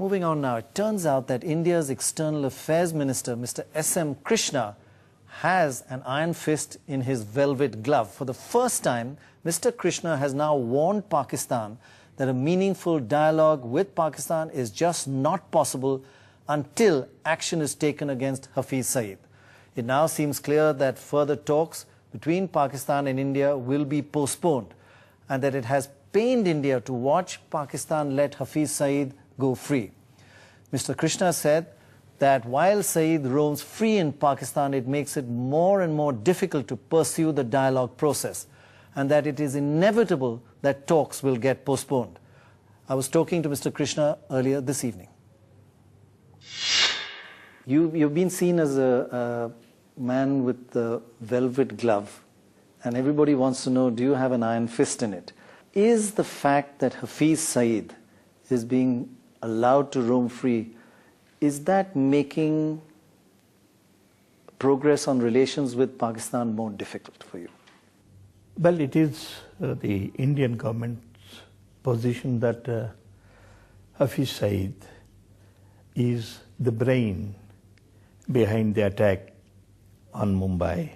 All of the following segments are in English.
Moving on now, it turns out that India's External Affairs Minister, Mr. SM Krishna, has an iron fist in his velvet glove. For the first time, Mr. Krishna has now warned Pakistan that a meaningful dialogue with Pakistan is just not possible until action is taken against Hafiz Saeed. It now seems clear that further talks between Pakistan and India will be postponed, and that it has pained India to watch Pakistan let Hafiz Saeed go free. Mr. Krishna said that while Saeed roams free in Pakistan, it makes it more and more difficult to pursue the dialogue process, and that it is inevitable that talks will get postponed. I was talking to Mr. Krishna earlier this evening. You've been seen as a man with the velvet glove, and everybody wants to know, do you have an iron fist in it? Is the fact that Hafiz Saeed is being allowed to roam free, is that making progress on relations with Pakistan more difficult for you? Well, it is the Indian government's position that Hafiz Saeed is the brain behind the attack on Mumbai,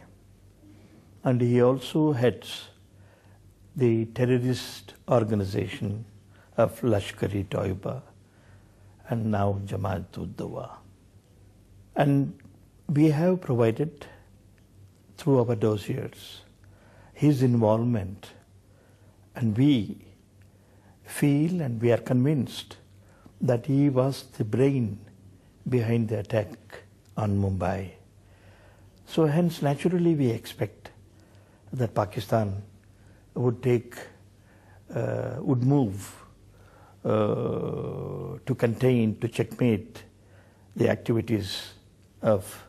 and he also heads the terrorist organization of Lashkar-e-Toiba and now Jamaat-ud-Dawa. And we have provided through our dossiers his involvement, and we feel and we are convinced that he was the brain behind the attack on Mumbai. So hence naturally we expect that Pakistan would move to contain, to checkmate the activities of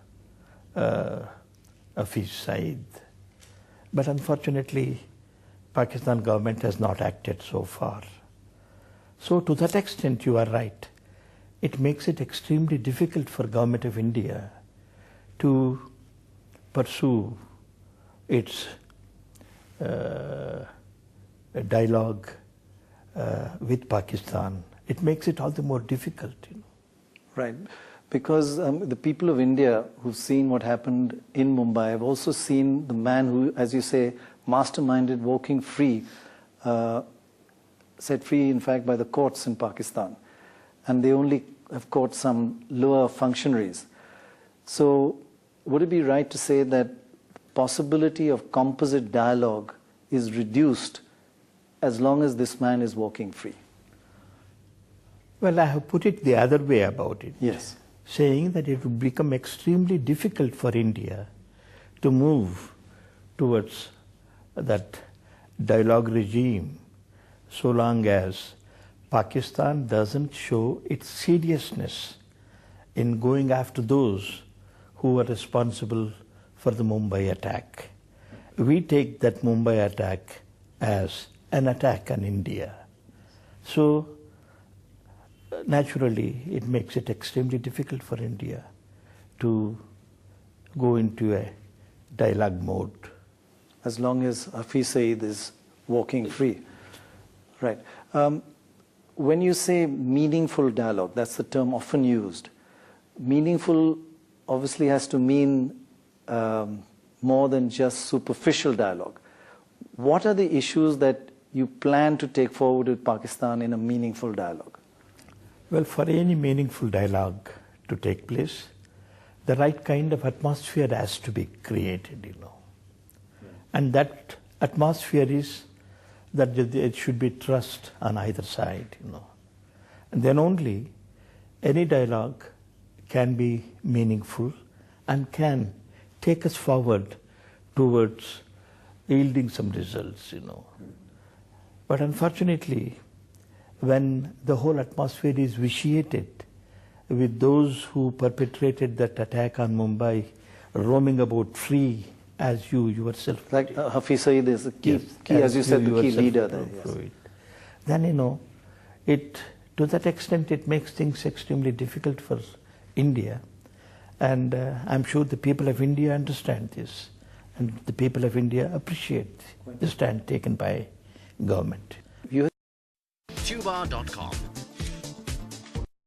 Hafiz Saeed. But unfortunately, Pakistan government has not acted so far. So to that extent, you are right. It makes it extremely difficult for government of India to pursue its dialogue with Pakistan. It makes it all the more difficult. Right, because the people of India who've seen what happened in Mumbai have also seen the man who, as you say, masterminded walking free, set free in fact by the courts in Pakistan. And they only have caught some lower functionaries. So would it be right to say that the possibility of composite dialogue is reduced as long as this man is walking free? Well, I have put it the other way about it. Yes. Saying that it would become extremely difficult for India to move towards that dialogue regime so long as Pakistan doesn't show its seriousness in going after those who were responsible for the Mumbai attack. We take that Mumbai attack as an attack on India. So naturally it makes it extremely difficult for India to go into a dialogue mode. As long as Hafiz Saeed is walking free. Right. When you say meaningful dialogue, that's the term often used. Meaningful obviously has to mean more than just superficial dialogue. What are the issues that you plan to take forward with Pakistan in a meaningful dialogue? Well, for any meaningful dialogue to take place, the right kind of atmosphere has to be created, And that atmosphere is that there should be trust on either side, And then only any dialogue can be meaningful and can take us forward towards yielding some results, But unfortunately, when the whole atmosphere is vitiated with those who perpetrated that attack on Mumbai roaming about free, as you yourself... Like Hafiz Saeed is the key, as you said, the key leader there. Yes. Then, to that extent, it makes things extremely difficult for India. And I'm sure the people of India understand this. And the people of India appreciate the stand taken by government. Tuba.com